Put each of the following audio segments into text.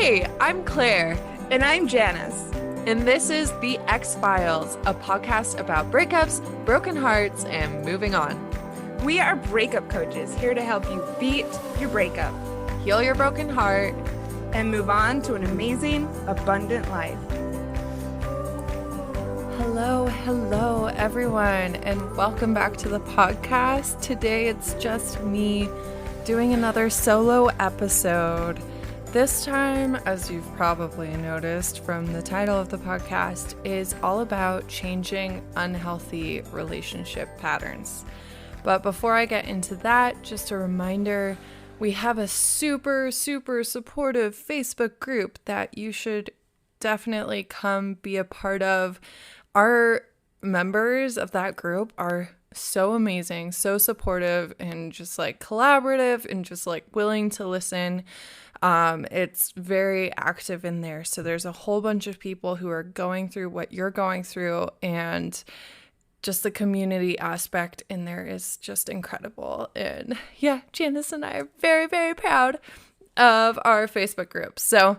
Hey, I'm Claire. And I'm Janice. And this is The X-Files, a podcast about breakups, broken hearts, and moving on. We are breakup coaches here to help you beat your breakup, Heal your broken heart, and move on to an amazing, abundant life. Hello, everyone, and welcome back to the podcast. Today it's just me doing another solo episode. This time, as you've probably noticed from the title of the podcast, is all about changing unhealthy relationship patterns. But before I get into that, just a reminder, we have a super supportive Facebook group that you should definitely come be a part of. Our members of that group are so amazing, so supportive, and just like collaborative and just like willing to listen. It's very active in there. So there's a whole bunch of people who are going through what you're going through, and just the community aspect in there is just incredible. And yeah, Janice and I are very proud of our Facebook group. So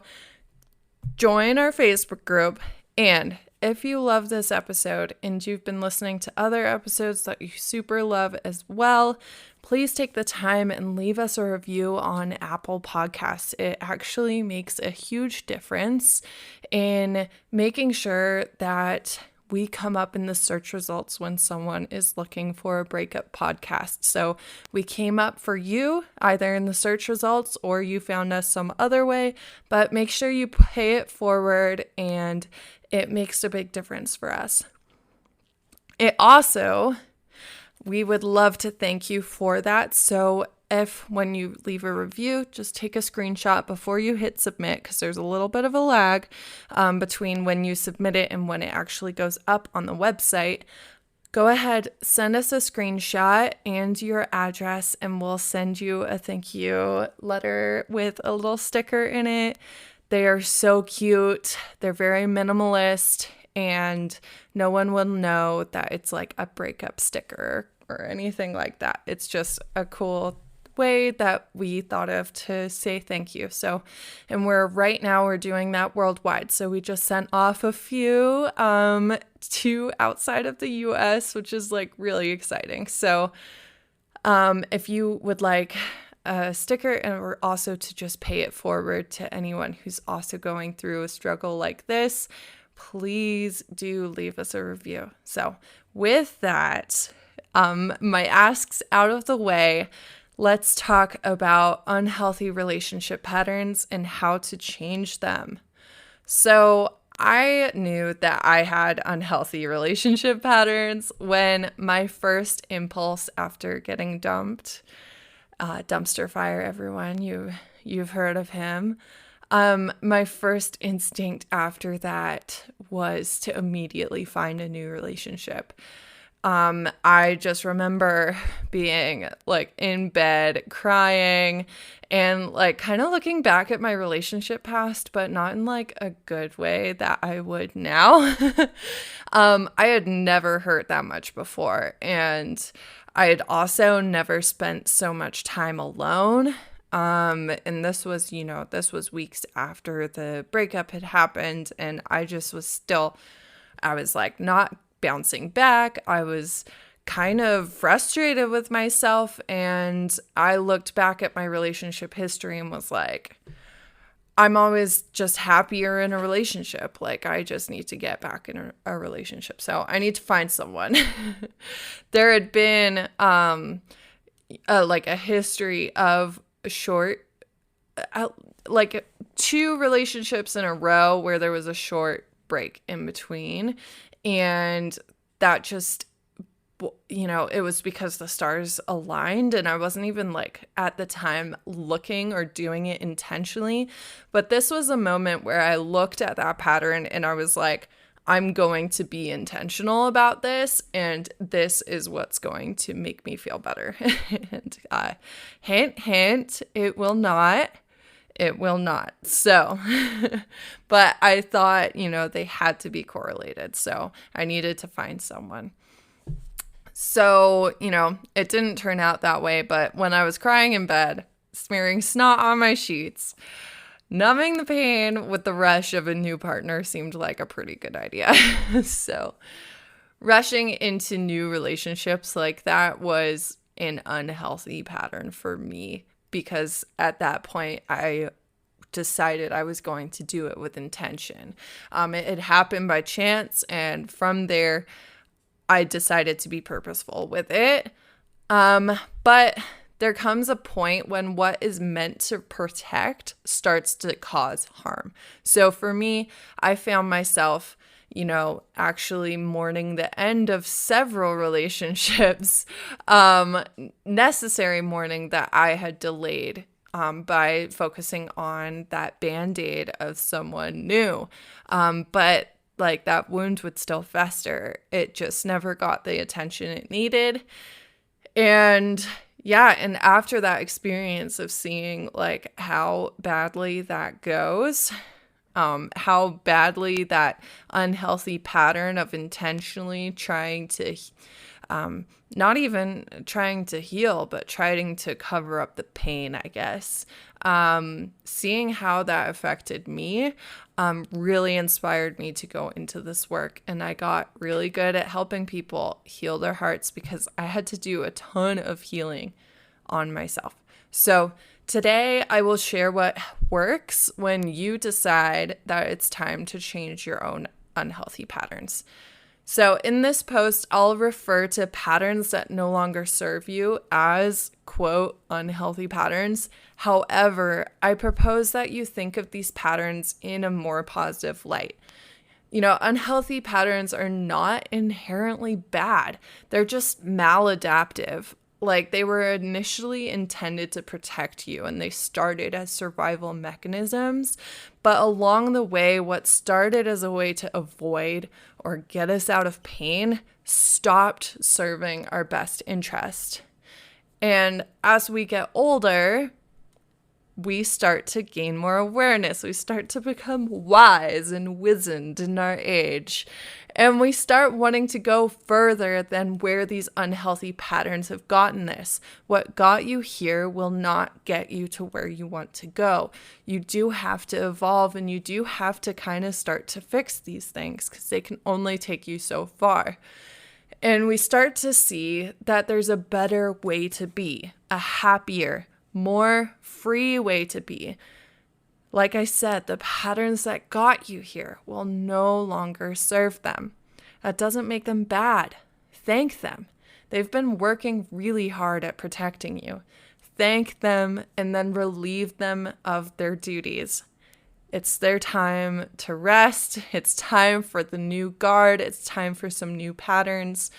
join our Facebook group, and if you love this episode and you've been listening to other episodes that you super love as well, please take the time and leave us a review on Apple Podcasts. It actually makes a huge difference in making sure that we come up in the search results when someone is looking for a breakup podcast. So we came up for you either in the search results or you found us some other way, but make sure you pay it forward, and it makes a big difference for us. We would love to thank you for that. So if when you leave a review, just take a screenshot before you hit submit, because there's a little bit of a lag between when you submit it and when it actually goes up on the website. Go ahead, send us a screenshot and your address, and we'll send you a thank you letter with a little sticker in it. They are so cute. They're very minimalist, and no one will know that it's like a breakup sticker or anything like that. It's just a cool way that we thought of to say thank you. So, and right now we're doing that worldwide. So we just sent off a few to outside of the US, which is like really exciting. So if you would like a sticker, or also to just pay it forward to anyone who's also going through a struggle like this, please do leave us a review. So with that, my asks out of the way, let's talk about unhealthy relationship patterns and how to change them. So I knew that I had unhealthy relationship patterns when my first impulse after getting dumped, dumpster fire, everyone, you've heard of him. My first instinct after that was to immediately find a new relationship. I just remember being like in bed crying and like kind of looking back at my relationship past, but not in like a good way that I would now. I had never hurt that much before, and I had also never spent so much time alone. And this was weeks after the breakup had happened, and I was like not bouncing back. I was kind of frustrated with myself, and I looked back at my relationship history and was like, I'm always just happier in a relationship. Like, I just need to get back in a relationship. So I need to find someone. There had been like a history of like 2 relationships in a row where there was a short break in between. And that just, it was because the stars aligned, and I wasn't even like at the time looking or doing it intentionally. But this was a moment where I looked at that pattern and I was like, I'm going to be intentional about this, and this is what's going to make me feel better. And hint, it will not. It will not. So, but I thought, they had to be correlated. So I needed to find someone. So, it didn't turn out that way. But when I was crying in bed, smearing snot on my sheets, numbing the pain with the rush of a new partner seemed like a pretty good idea. So rushing into new relationships like that was an unhealthy pattern for me, because at that point I decided I was going to do it with intention. It had happened by chance, and from there I decided to be purposeful with it. But there comes a point when what is meant to protect starts to cause harm. So for me, I found myself, actually mourning the end of several relationships, necessary mourning that I had delayed by focusing on that band-aid of someone new. But like that wound would still fester. It just never got the attention it needed. And yeah, and after that experience of seeing like how badly that goes, how badly that unhealthy pattern of intentionally trying to, not even trying to heal, but trying to cover up the pain, I guess. Seeing how that affected me, really inspired me to go into this work. And I got really good at helping people heal their hearts, because I had to do a ton of healing on myself. So today I will share what works when you decide that it's time to change your own unhealthy patterns. So in this post, I'll refer to patterns that no longer serve you as, quote, unhealthy patterns. However, I propose that you think of these patterns in a more positive light. Unhealthy patterns are not inherently bad. They're just maladaptive. Like, they were initially intended to protect you, and they started as survival mechanisms. But along the way, what started as a way to avoid or get us out of pain stopped serving our best interest. And as we get older, we start to gain more awareness. We start to become wise and wizened in our age. And we start wanting to go further than where these unhealthy patterns have gotten us. What got you here will not get you to where you want to go. You do have to evolve, and you do have to kind of start to fix these things, because they can only take you so far. And we start to see that there's a better way to be, a happier, more free way to be. Like I said, the patterns that got you here will no longer serve them. That doesn't make them bad. Thank them. They've been working really hard at protecting you. Thank them, and then relieve them of their duties. It's their time to rest. It's time for the new guard. It's time for some new patterns.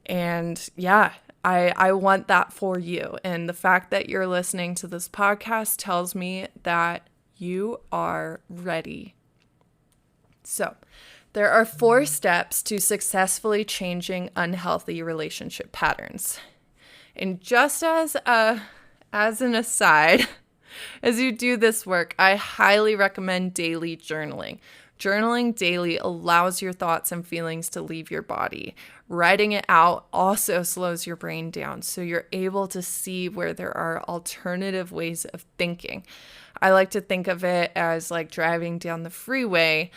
And yeah, I want that for you. And the fact that you're listening to this podcast tells me that you are ready. So, there are 4 steps to successfully changing unhealthy relationship patterns. And just as an aside, as you do this work, I highly recommend daily journaling. Journaling daily allows your thoughts and feelings to leave your body. Writing it out also slows your brain down, so you're able to see where there are alternative ways of thinking. I like to think of it as like driving down the freeway.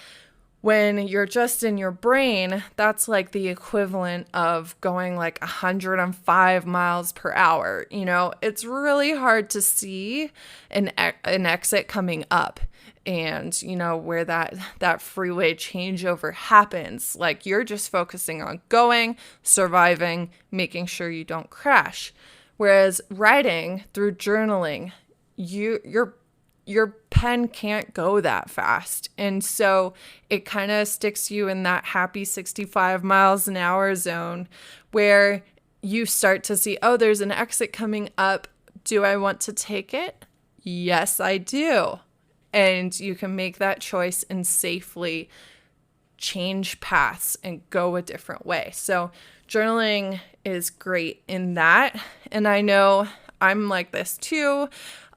When you're just in your brain, that's like the equivalent of going like 105 miles per hour. It's really hard to see an exit coming up, and where that freeway changeover happens. Like, you're just focusing on going, surviving, making sure you don't crash. Whereas writing through journaling, your pen can't go that fast. And so it kind of sticks you in that happy 65 miles an hour zone, where you start to see, oh, there's an exit coming up. Do I want to take it? Yes, I do. And you can make that choice and safely change paths and go a different way. So journaling is great in that. And I know I'm like this too.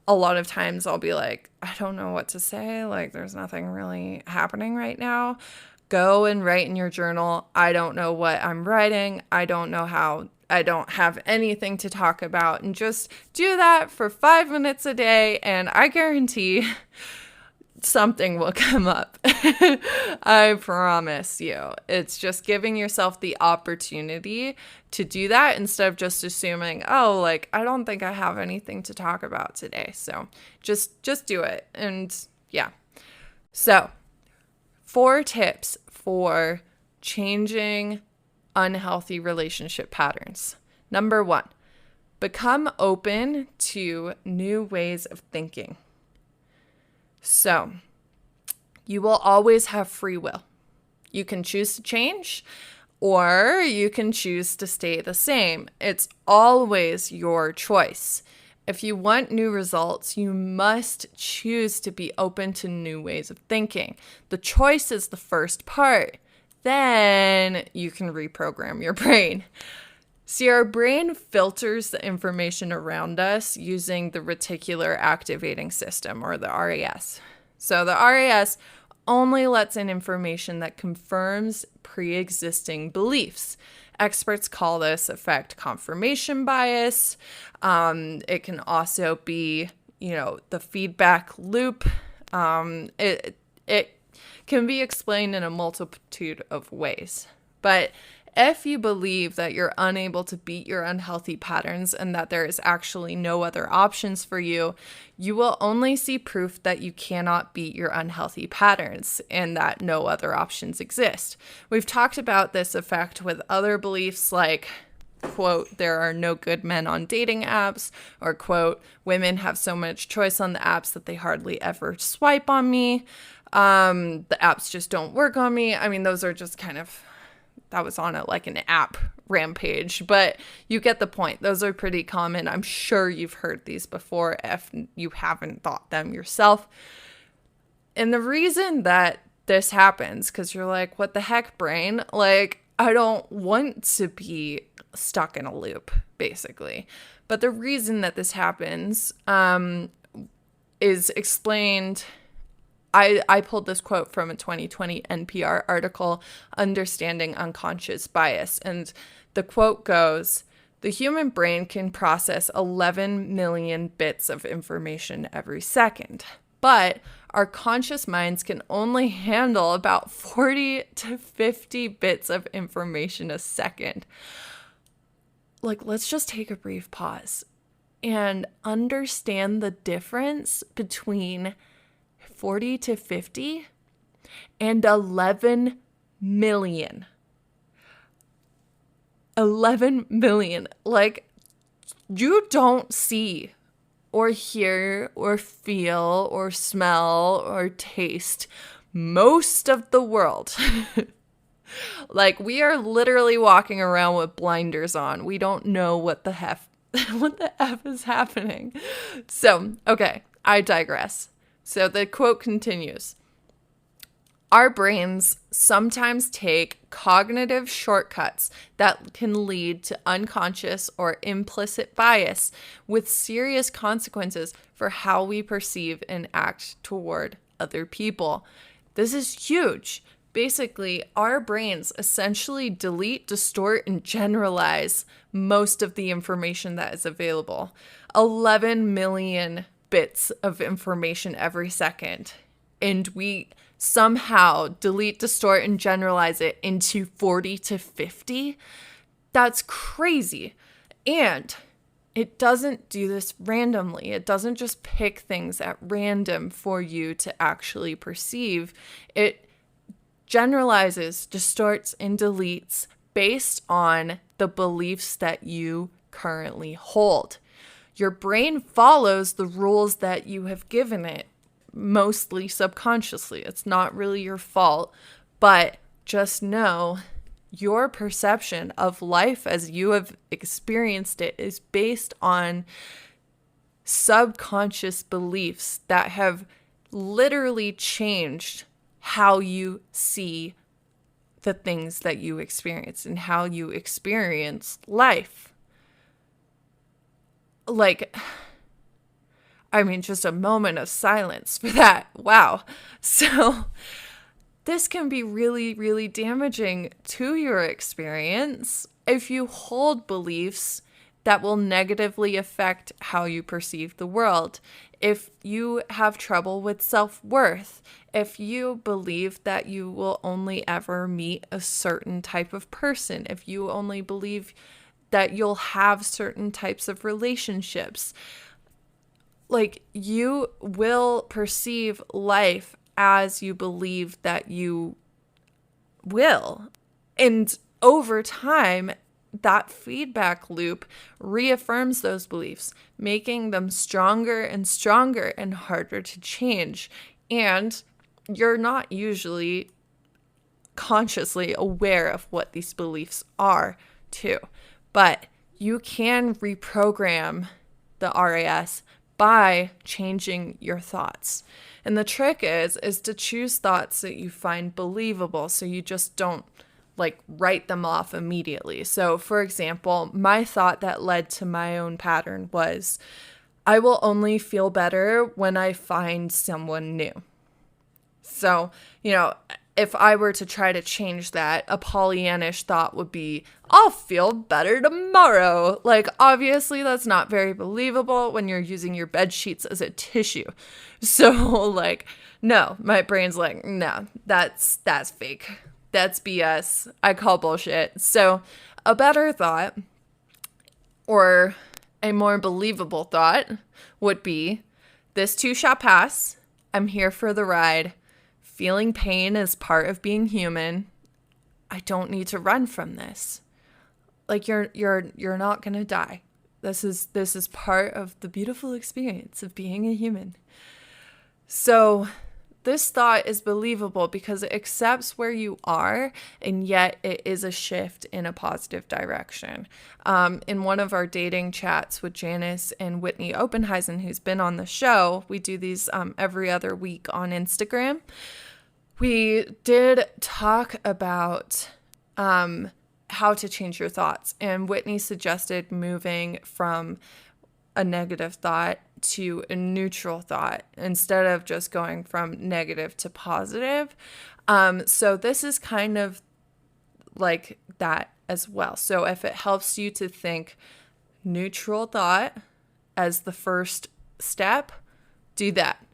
A lot of times I'll be like, I don't know what to say. Like, there's nothing really happening right now. Go and write in your journal. I don't know what I'm writing. I don't know how I don't have anything to talk about. And just do that for 5 minutes a day, and I guarantee something will come up. I promise you. It's just giving yourself the opportunity to do that instead of just assuming, oh, like, I don't think I have anything to talk about today. So just do it. And yeah. So 4 tips for changing unhealthy relationship patterns. Number 1, become open to new ways of thinking. So, you will always have free will. You can choose to change, or you can choose to stay the same. It's always your choice. If you want new results, you must choose to be open to new ways of thinking. The choice is the first part. Then you can reprogram your brain. See, our brain filters the information around us using the reticular activating system, or the RAS. So the RAS only lets in information that confirms pre-existing beliefs. Experts call this effect confirmation bias. It can also be, the feedback loop. It can be explained in a multitude of ways. But if you believe that you're unable to beat your unhealthy patterns and that there is actually no other options for you, you will only see proof that you cannot beat your unhealthy patterns and that no other options exist. We've talked about this effect with other beliefs like, quote, there are no good men on dating apps, or quote, women have so much choice on the apps that they hardly ever swipe on me. The apps just don't work on me. I mean, those are just kind of, that was on an app rampage, but you get the point. Those are pretty common. I'm sure you've heard these before if you haven't thought them yourself. And the reason that this happens, because you're like, what the heck, brain? Like, I don't want to be stuck in a loop, basically. But the reason that this happens is explained. I pulled this quote from a 2020 NPR article, Understanding Unconscious Bias. And the quote goes, the human brain can process 11 million bits of information every second, but our conscious minds can only handle about 40 to 50 bits of information a second. Like, let's just take a brief pause and understand the difference between 40 to 50 and 11 million. 11 million. Like, you don't see or hear or feel or smell or taste most of the world. Like, we are literally walking around with blinders on. We don't know what the F is happening. So, okay, I digress. So the quote continues. Our brains sometimes take cognitive shortcuts that can lead to unconscious or implicit bias with serious consequences for how we perceive and act toward other people. This is huge. Basically, our brains essentially delete, distort, and generalize most of the information that is available. 11 million bits of information every second, and we somehow delete, distort, and generalize it into 40 to 50. That's crazy. And it doesn't do this randomly. It doesn't just pick things at random for you to actually perceive. It generalizes, distorts, and deletes based on the beliefs that you currently hold. Your brain follows the rules that you have given it, mostly subconsciously. It's not really your fault, but just know your perception of life as you have experienced it is based on subconscious beliefs that have literally changed how you see the things that you experience and how you experience life. Like, I mean, just a moment of silence for that. Wow. So this can be really, really damaging to your experience if you hold beliefs that will negatively affect how you perceive the world, if you have trouble with self-worth, if you believe that you will only ever meet a certain type of person, if you only believe that you'll have certain types of relationships, like, you will perceive life as you believe that you will. And over time, that feedback loop reaffirms those beliefs, making them stronger and stronger and harder to change. And you're not usually consciously aware of what these beliefs are, too. But you can reprogram the RAS by changing your thoughts. And the trick is to choose thoughts that you find believable, so you just don't write them off immediately. So, for example, my thought that led to my own pattern was, I will only feel better when I find someone new. So, if I were to try to change that, a Pollyannish thought would be, I'll feel better tomorrow. Obviously, that's not very believable when you're using your bed sheets as a tissue. So, no, my brain's no, that's fake. That's BS. I call bullshit. So, a better thought, or a more believable thought, would be, this too shall pass. I'm here for the ride. Feeling pain is part of being human. I don't need to run from this. You're not gonna die. This is part of the beautiful experience of being a human. So this thought is believable because it accepts where you are, and yet it is a shift in a positive direction. In one of our dating chats with Janice and Whitney Oppenheisen, who's been on the show, we do these every other week on Instagram. We did talk about how to change your thoughts, and Whitney suggested moving from a negative thought to a neutral thought instead of just going from negative to positive. So this is kind of like that as well. So if it helps you to think neutral thought as the first step, do that.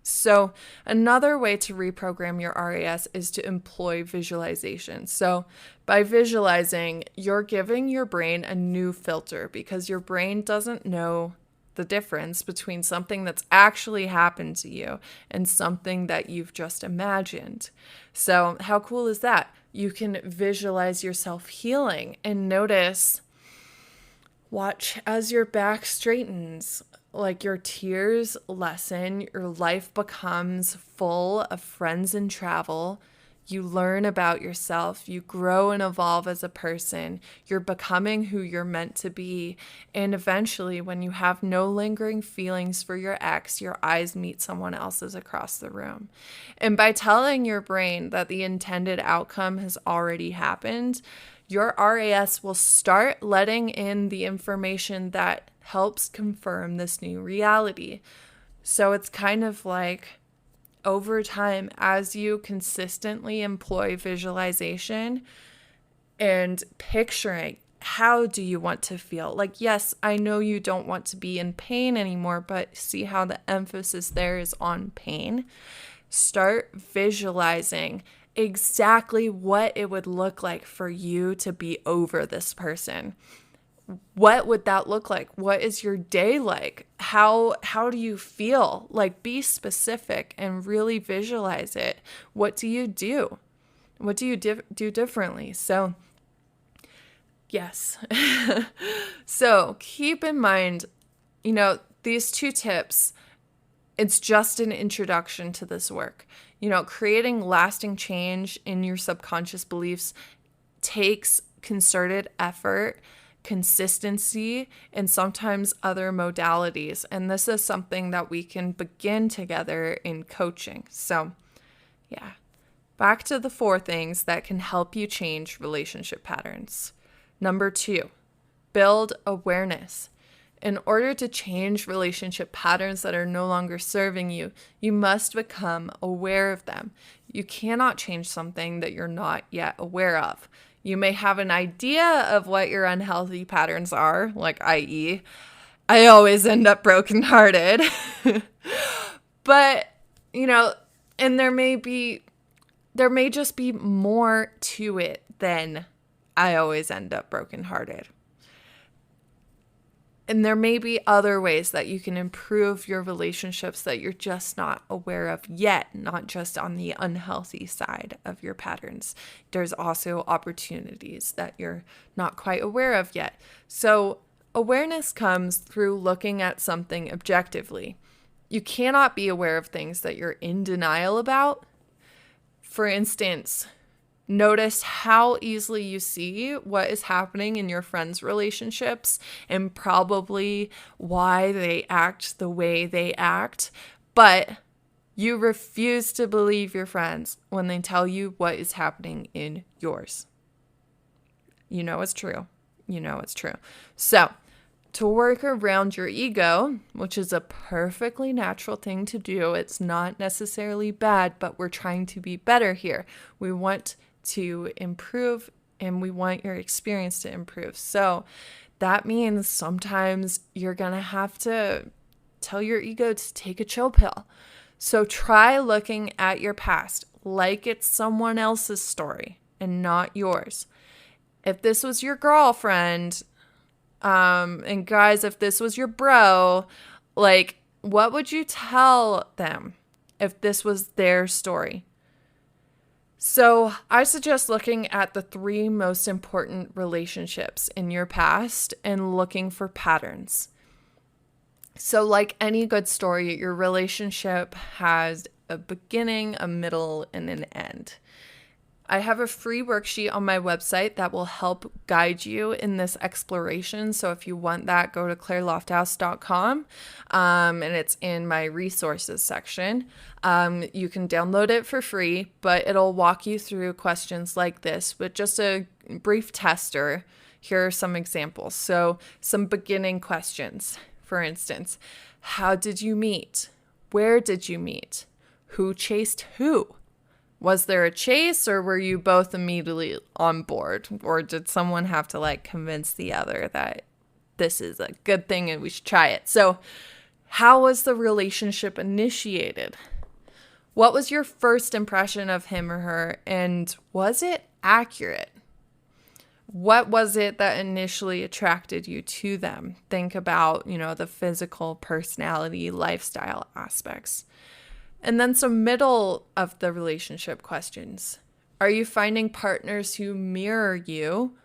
So another way to reprogram your RAS is to employ visualization. So by visualizing, you're giving your brain a new filter, because your brain doesn't know the difference between something that's actually happened to you and something that you've just imagined. So how cool is that? You can visualize yourself healing and watch as your back straightens, your tears lessen, your life becomes full of friends and travel. You learn about yourself, you grow and evolve as a person, you're becoming who you're meant to be, and eventually, when you have no lingering feelings for your ex, your eyes meet someone else's across the room. And by telling your brain that the intended outcome has already happened, your RAS will start letting in the information that helps confirm this new reality. So it's kind of over time, as you consistently employ visualization and picturing, how do you want to feel? Yes, I know you don't want to be in pain anymore, but see how the emphasis there is on pain. Start visualizing exactly what it would look like for you to be over this person. What would that look like? What is your day like? How do you feel? Be specific and really visualize it. What do you do? What do you do differently? So, yes. So keep in mind, these two tips, it's just an introduction to this work. Creating lasting change in your subconscious beliefs takes concerted effort, consistency, and sometimes other modalities. And this is something that we can begin together in coaching. So, yeah. Back to the 4 things that can help you change relationship patterns. Number 2, build awareness. In order to change relationship patterns that are no longer serving you, you must become aware of them. You cannot change something that you're not yet aware of. You may have an idea of what your unhealthy patterns are, like i.e., I always end up brokenhearted. But, and there may just be more to it than I always end up brokenhearted. And there may be other ways that you can improve your relationships that you're just not aware of yet, not just on the unhealthy side of your patterns. There's also opportunities that you're not quite aware of yet. So awareness comes through looking at something objectively. You cannot be aware of things that you're in denial about. For instance, notice how easily you see what is happening in your friends' relationships and probably why they act the way they act, but you refuse to believe your friends when they tell you what is happening in yours. You know it's true. So, to work around your ego, which is a perfectly natural thing to do, it's not necessarily bad, but we're trying to be better here. We want to improve and we want your experience to improve. So that means sometimes you're going to have to tell your ego to take a chill pill. So try looking at your past like it's someone else's story and not yours. If this was your girlfriend, and guys, if this was your bro, what would you tell them if this was their story? So I suggest looking at the 3 most important relationships in your past and looking for patterns. So like any good story, your relationship has a beginning, a middle, and an end. I have a free worksheet on my website that will help guide you in this exploration. So if you want that, go to clairlofthouse.com, and it's in my resources section. You can download it for free, but it'll walk you through questions like this with just a brief tester. Here are some examples. So some beginning questions, for instance, how did you meet? Where did you meet? Who chased who? Was there a chase, or were you both immediately on board? Or did someone have to convince the other that this is a good thing and we should try it? So how was the relationship initiated? What was your first impression of him or her, and was it accurate? What was it that initially attracted you to them? Think about, the physical, personality, lifestyle aspects. And then some middle of the relationship questions. Are you finding partners who mirror you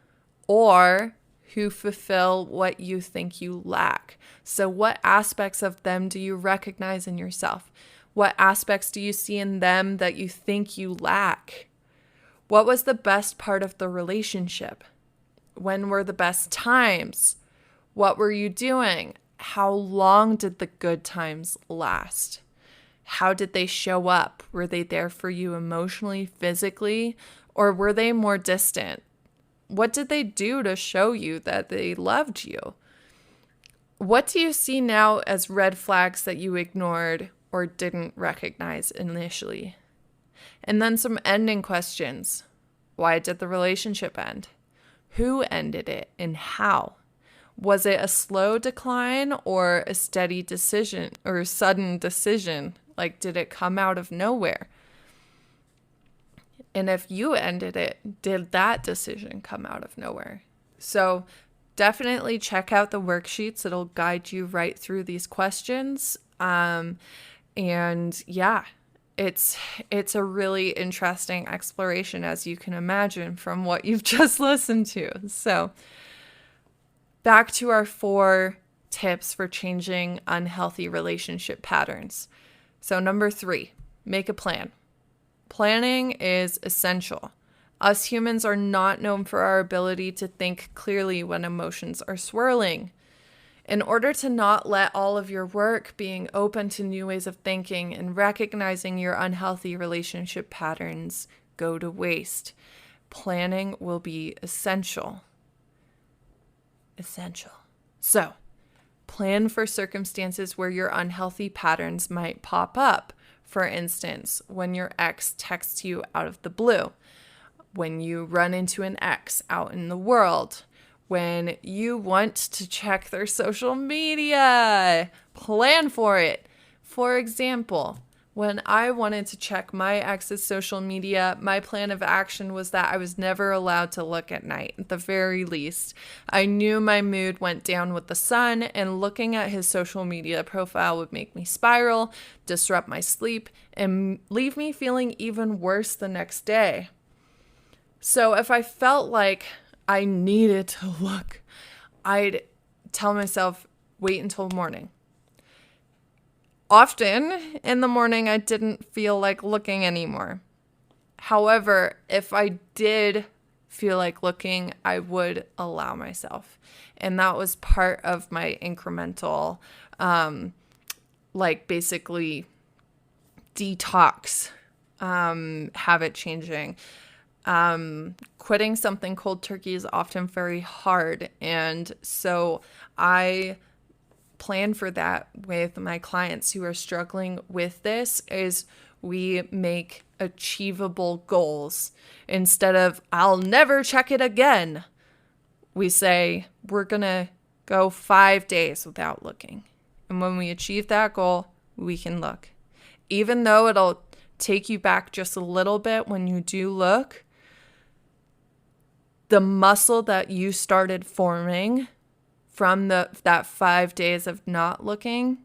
or who fulfill what you think you lack? So what aspects of them do you recognize in yourself? What aspects do you see in them that you think you lack? What was the best part of the relationship? When were the best times? What were you doing? How long did the good times last? How did they show up? Were they there for you emotionally, physically, or were they more distant? What did they do to show you that they loved you? What do you see now as red flags that you ignored or didn't recognize initially? And then some ending questions. Why did the relationship end? Who ended it and how? Was it a slow decline or a steady decision or a sudden decision? Did it come out of nowhere? And if you ended it, did that decision come out of nowhere? So definitely check out the worksheets. It'll guide you right through these questions. And yeah, it's a really interesting exploration, as you can imagine from what you've just listened to. So back to our 4 tips for changing unhealthy relationship patterns. So number 3, make a plan. Planning is essential. Us humans are not known for our ability to think clearly when emotions are swirling. In order to not let all of your work being open to new ways of thinking and recognizing your unhealthy relationship patterns go to waste, planning will be essential. So, plan for circumstances where your unhealthy patterns might pop up. For instance, when your ex texts you out of the blue. when you run into an ex out in the world, when you want to check their social media, plan for it. For example, when I wanted to check my ex's social media, my plan of action was that I was never allowed to look at night, at the very least. I knew my mood went down with the sun, and looking at his social media profile would make me spiral, disrupt my sleep, and leave me feeling even worse the next day. So if I felt like I needed to look, I'd tell myself, wait until morning. Often in the morning, I didn't feel like looking anymore. However, if I did feel like looking, I would allow myself. And that was part of my incremental, basically detox, habit changing. Quitting something cold turkey is often very hard. And so I plan for that with my clients who are struggling with this. Is we make achievable goals. Instead of, I'll never check it again, we say, we're going to go 5 days without looking. And when we achieve that goal, we can look. Even though it'll take you back just a little bit when you do look, the muscle that you started forming from that 5 days of not looking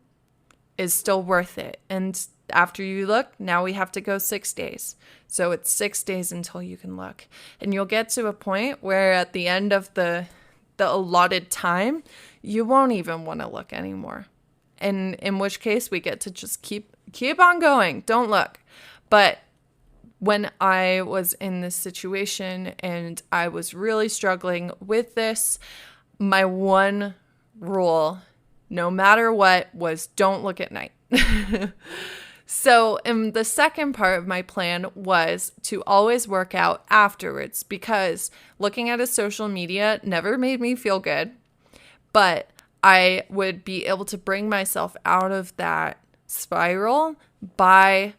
is still worth it. And after you look, now we have to go 6 days. So it's 6 days until you can look. And you'll get to a point where at the end of the allotted time, you won't even want to look anymore. And in which case we get to just keep on going. Don't look. But when I was in this situation and I was really struggling with this, my one rule, no matter what, was don't look at night. So in the second part of my plan was to always work out afterwards, because looking at his social media never made me feel good, but I would be able to bring myself out of that spiral by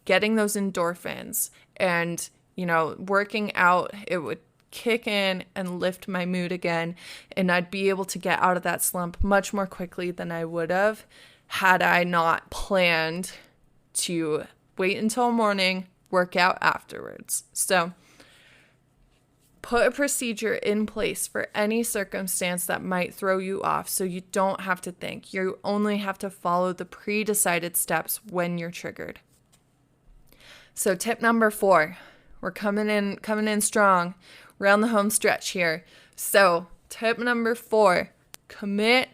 getting those endorphins and, working out. It would kick in and lift my mood again, and I'd be able to get out of that slump much more quickly than I would have had I not planned to wait until morning, work out afterwards. So put a procedure in place for any circumstance that might throw you off, so you don't have to think. You only have to follow the pre-decided steps when you're triggered. So tip number 4, we're coming in strong. We're on the home stretch here. So tip number 4, commit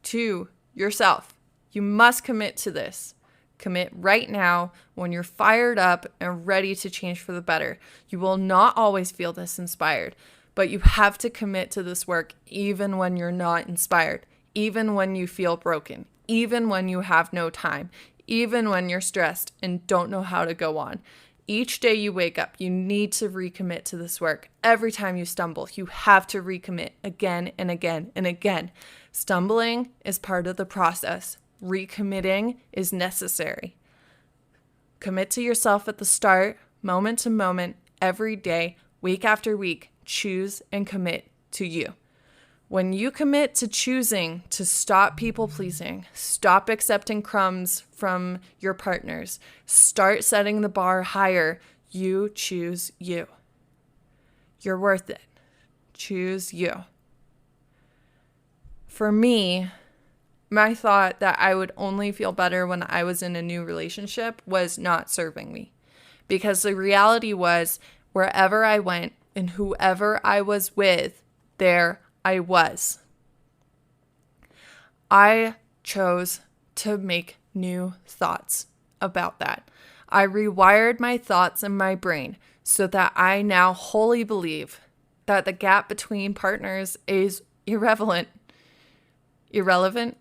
to yourself. You must commit to this. Commit right now when you're fired up and ready to change for the better. You will not always feel this inspired, but you have to commit to this work even when you're not inspired, even when you feel broken, even when you have no time, even when you're stressed and don't know how to go on. Each day you wake up, you need to recommit to this work. Every time you stumble, you have to recommit again and again and again. Stumbling is part of the process. Recommitting is necessary. Commit to yourself at the start, moment to moment, every day, week after week. Choose and commit to you. When you commit to choosing to stop people pleasing, stop accepting crumbs from your partners, start setting the bar higher, you choose you. You're worth it. Choose you. For me, my thought that I would only feel better when I was in a new relationship was not serving me. Because the reality was, wherever I went and whoever I was with, there I was. I chose to make new thoughts about that. I rewired my thoughts in my brain so that I now wholly believe that the gap between partners is irrelevant. Irrelevant?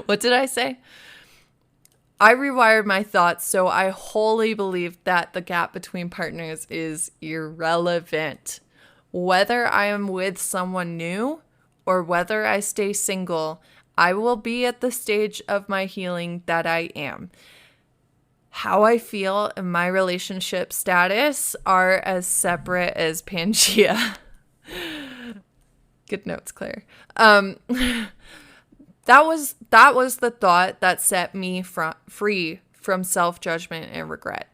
What did I say? I rewired my thoughts, so I wholly believe that the gap between partners is irrelevant. Whether I am with someone new or whether I stay single, I will be at the stage of my healing that I am. how I feel and my relationship status are as separate as Pangea. Good notes, Claire. That was the thought that set me free from self-judgment and regret.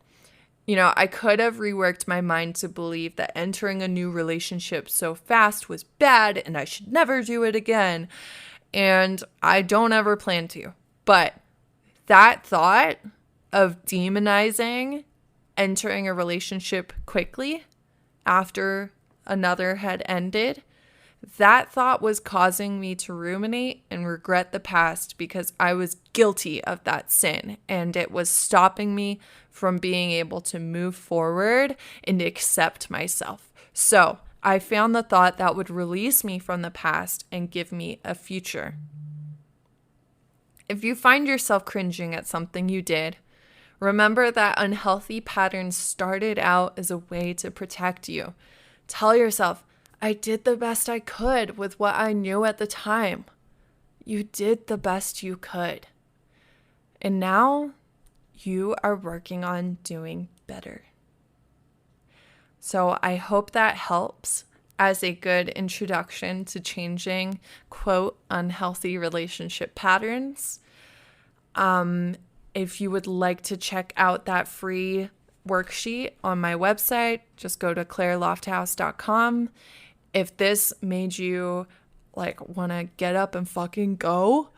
I could have reworked my mind to believe that entering a new relationship so fast was bad and I should never do it again. And I don't ever plan to. But that thought of demonizing entering a relationship quickly after another had ended, that thought was causing me to ruminate and regret the past because I was guilty of that sin, and it was stopping me from being able to move forward and accept myself. So I found the thought that would release me from the past and give me a future. If you find yourself cringing at something you did, remember that unhealthy patterns started out as a way to protect you. Tell yourself, I did the best I could with what I knew at the time. You did the best you could. And now you are working on doing better. So I hope that helps as a good introduction to changing, quote, unhealthy relationship patterns. If you would like to check out that free worksheet on my website, just go to clairlofthouse.com. If this made you want to get up and fucking go,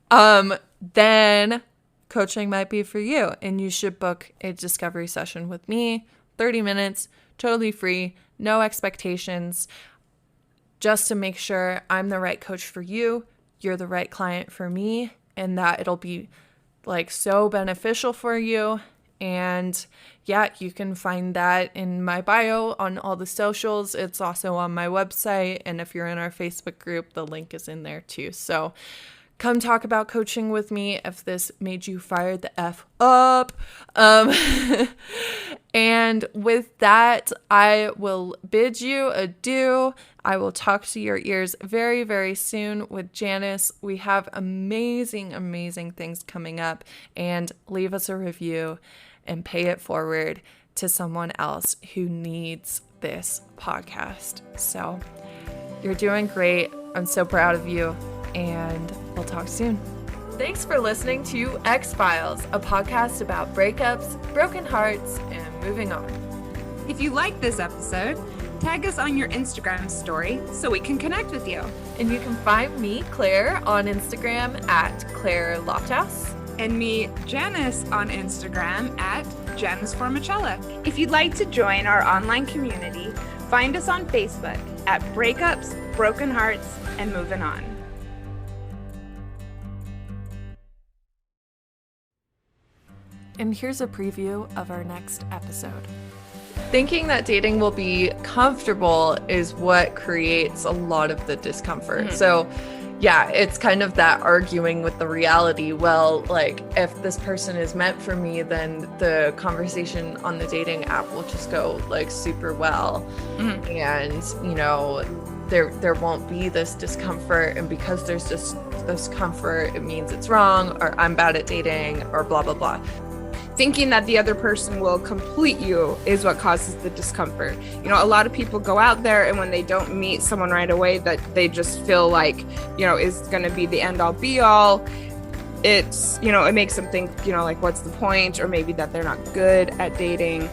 then coaching might be for you, and you should book a discovery session with me, 30 minutes, totally free, no expectations, just to make sure I'm the right coach for you, you're the right client for me, and that it'll be so beneficial for you. And yeah, you can find that in my bio on all the socials. It's also on my website. And if you're in our Facebook group, the link is in there too. So come talk about coaching with me if this made you fire the F up. And with that, I will bid you adieu. I will talk to your ears very, very soon with Janice. We have amazing, amazing things coming up. And leave us a review and pay it forward to someone else who needs this podcast. So you're doing great. I'm so proud of you. And we'll talk soon. Thanks for listening to X-Files, a podcast about breakups, broken hearts, and moving on. If you like this episode, tag us on your Instagram story so we can connect with you. And you can find me, Claire, on Instagram at Clair Lofthouse. And me, Janice, on Instagram at Janice Formicella. If you'd like to join our online community, find us on Facebook at Breakups, Broken Hearts, and Moving On. And here's a preview of our next episode. Thinking that dating will be comfortable is what creates a lot of the discomfort. Mm-hmm. So yeah, it's kind of that arguing with the reality. Well, if this person is meant for me, then the conversation on the dating app will just go super well. Mm-hmm. And, there won't be this discomfort. And because there's this discomfort, it means it's wrong, or I'm bad at dating, or blah, blah, blah. Thinking that the other person will complete you is what causes the discomfort. A lot of people go out there, and when they don't meet someone right away that they just feel is going to be the end all be all, it's, it makes them think, what's the point? Or maybe that they're not good at dating.